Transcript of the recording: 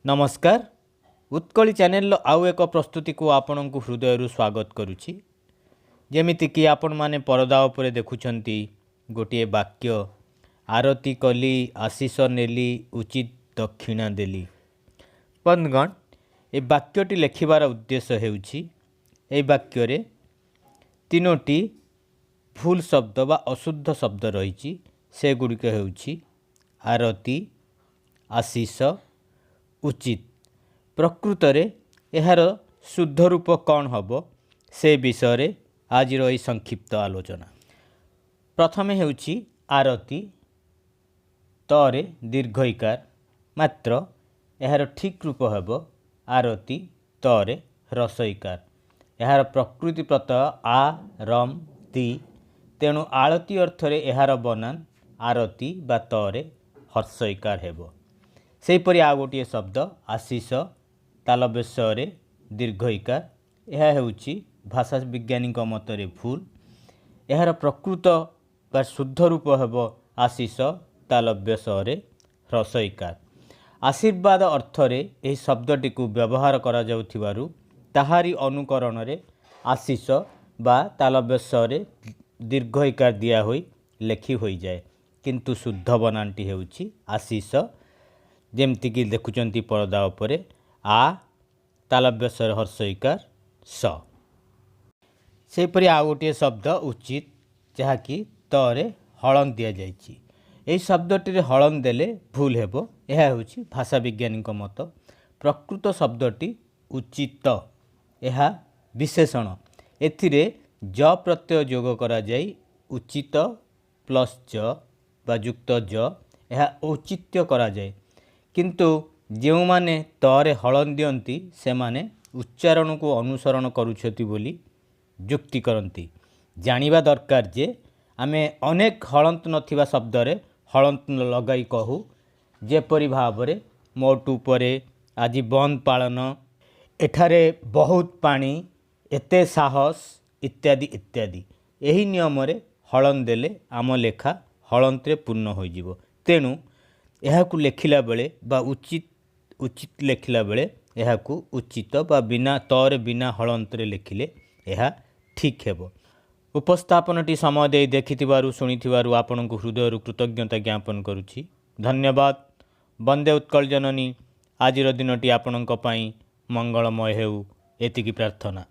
नमस्कार उत्कली चैनल आउ एक प्रस्तुति को आपण को हृदय स्वागत करुच्ची जेमितिकी आपण माने परदा उपरे देखुछंती गोटे वाक्य आरती कली आशीष नेली उचित दक्षिणा देली। बंधुगण ए वाक्यटी लेखिबार उद्देश्य हेउछि ए वाक्य रे तीनोटी भूल शब्द बा अशुद्ध शब्द रही से गुड़िक हेउछि आरती आशीष उचित। प्रकृत रे एहार शुद्ध रूप कौन हबो से विषय रे आज रही संक्षिप्त आलोचना। प्रथमे हेउछि आरती तरे दीर्घईकार मात्र एहार ठीक रूप हेबो आरती तरे ह्रस्वईकार। एहार प्रकृति प्रत्यय आ रम ती तेणु आळती अर्थरे एहार बनान आरती बा तरे ह्रस्वईकार हेबो। सेहीपरि आ गोटे शब्द आशीष तालव्यस्ୟରେ दीर्घईकार यह हेउछि भाषा वैज्ञानिक मतरे भूल। एहार प्रकृत बा शुद्ध रूप हेबो आशीष तालव्यୟରେ ह्रस्वईकार। आशीर्वाद अर्थरे एही शब्दटी को व्यवहार करा जाउथिबारु ताहारी अनुकरण रे आशीष बा तालव्यୟରେ दीर्घईकार दिया होई लेखी होई जाए किंतु शुद्ध बनानटी हेउछि आशीष जेमतिकी देखुचंती परदा उपरे आ तालव्यस्य ह्रस्वईकार स। सेहीपरि आ गोटे शब्द उचित जहाँकि तरे हलन दिया जाइछि। एही शब्दटी हलन देले भूल हेबो यह हेउछि भाषा वैज्ञानिक मत। प्रकृत शब्दटी उचित यह विशेषण एथिरे ज प्रत्यय जोग करा जाई उचित प्लस ज बा युक्त ज यह औचित्य करा जाए किंतु जो माने तरे हलन दियंती से माने उच्चारण को अनुसरण करुछति बोली युक्ति करती। जानिबा दरकार जे आमे अनेक हलंत नथिबा शब्द रे हलंत लगाई कहू जेपरि भावरे मोटू परे आज बंद पालन एठारे बहुत पानी एते साहस इत्यादि इत्यादि एही नियम रे हलन देले आम लेखा हलंतरे पूर्ण हो जिवो। तेणु एहाकू लेखिला बेले बा उचित लेखिला बेले एहाकू उचित बा बिना तरे बिना हलंतरे लेखिले एहा ठीक हेबो। उपस्थापनटी समय दे देखिथिबारु सुनिथिबारु आपनकु हृदयरु कृतज्ञता ज्ञापन करुछि। धन्यवाद। वंदे उत्कल जननी। आजिर दिनटी आपनक पई मंगलमय हेउ एतिकी प्रार्थना।